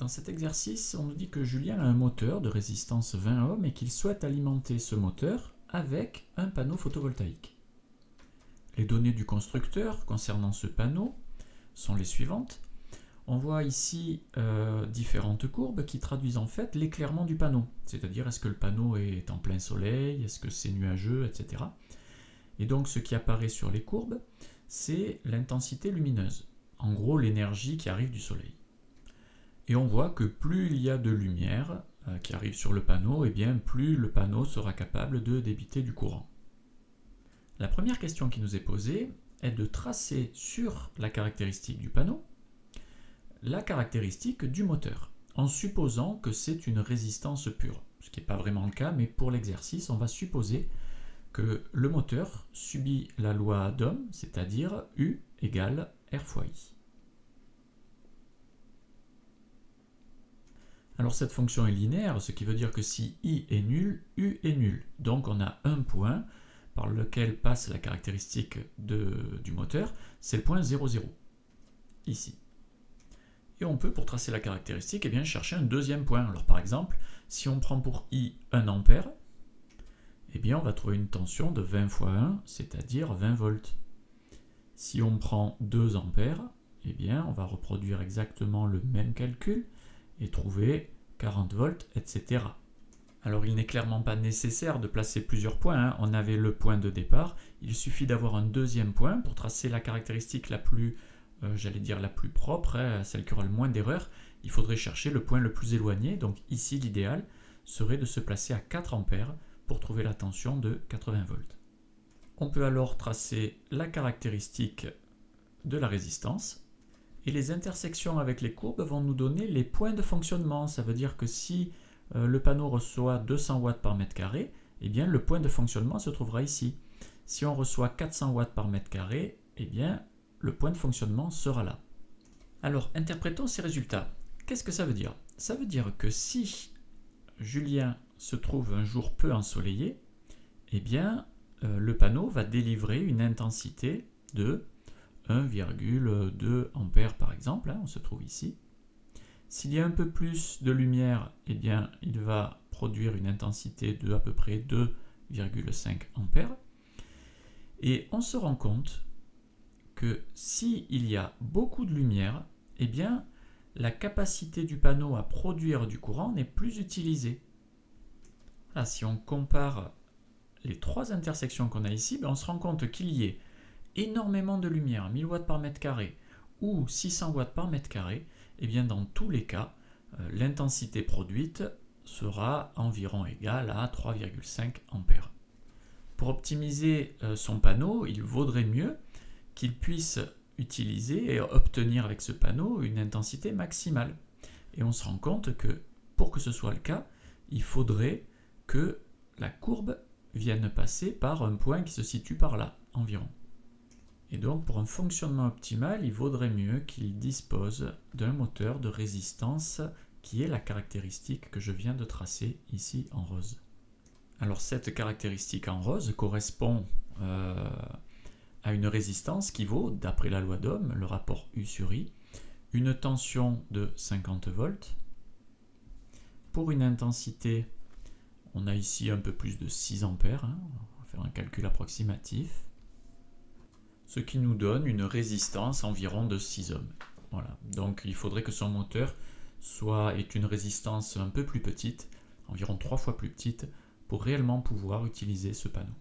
Dans cet exercice, on nous dit que Julien a un moteur de résistance 20 ohms et qu'il souhaite alimenter ce moteur avec un panneau photovoltaïque. Les données du constructeur concernant ce panneau sont les suivantes. On voit ici différentes courbes qui traduisent en fait l'éclairement du panneau, c'est-à-dire est-ce que le panneau est en plein soleil, est-ce que c'est nuageux, etc. Et donc ce qui apparaît sur les courbes, c'est l'intensité lumineuse, en gros l'énergie qui arrive du soleil. Et on voit que plus il y a de lumière qui arrive sur le panneau, et bien plus le panneau sera capable de débiter du courant. La première question qui nous est posée est de tracer sur la caractéristique du panneau la caractéristique du moteur, en supposant que c'est une résistance pure. Ce qui n'est pas vraiment le cas, mais pour l'exercice, on va supposer que le moteur subit la loi d'Ohm, c'est-à-dire U égale R fois I. Alors cette fonction est linéaire, ce qui veut dire que si I est nul, U est nul. Donc on a un point par lequel passe la caractéristique du moteur, c'est le point 0, 0, ici. Et on peut, pour tracer la caractéristique, eh bien, chercher un deuxième point. Alors par exemple, si on prend pour I 1 ampère, eh bien, on va trouver une tension de 20 fois 1, c'est-à-dire 20 volts. Si on prend 2 ampères, eh bien, on va reproduire exactement le même calcul et trouver 40 volts, etc. Alors il n'est clairement pas nécessaire de placer plusieurs points, on avait le point de départ, il suffit d'avoir un deuxième point pour tracer la caractéristique la plus, la plus propre, celle qui aura le moins d'erreurs. Il faudrait chercher le point le plus éloigné, donc ici l'idéal serait de se placer à 4 ampères pour trouver la tension de 80 volts. On peut alors tracer la caractéristique de la résistance, et les intersections avec les courbes vont nous donner les points de fonctionnement. Ça veut dire que si le panneau reçoit 200 watts par mètre carré, eh bien le point de fonctionnement se trouvera ici. Si on reçoit 400 watts par mètre carré, eh bien le point de fonctionnement sera là. Alors interprétons ces résultats. Qu'est-ce que ça veut dire? Ça veut dire que si Julien se trouve un jour peu ensoleillé, eh bien le panneau va délivrer une intensité de 1,2 ampères par exemple, on se trouve ici. S'il y a un peu plus de lumière, eh bien, il va produire une intensité de à peu près 2,5 ampères. Et on se rend compte que s'il y a beaucoup de lumière, eh bien, la capacité du panneau à produire du courant n'est plus utilisée. Là, si on compare les trois intersections qu'on a ici, on se rend compte qu'il y ait énormément de lumière, 1000 watts par mètre carré ou 600 watts par mètre carré, et bien dans tous les cas, l'intensité produite sera environ égale à 3,5 ampères. Pour optimiser son panneau, il vaudrait mieux qu'il puisse utiliser et obtenir avec ce panneau une intensité maximale. Et on se rend compte que pour que ce soit le cas, il faudrait que la courbe vienne passer par un point qui se situe par là, environ. Et donc pour un fonctionnement optimal, il vaudrait mieux qu'il dispose d'un moteur de résistance qui est la caractéristique que je viens de tracer ici en rose. Alors cette caractéristique en rose correspond à une résistance qui vaut, d'après la loi d'Ohm, le rapport U sur I, une tension de 50 volts. Pour une intensité, on a ici un peu plus de 6 ampères, on va faire un calcul approximatif. Ce qui nous donne une résistance environ de 6 ohms. Voilà. Donc il faudrait que son moteur ait une résistance un peu plus petite, environ 3 fois plus petite, pour réellement pouvoir utiliser ce panneau.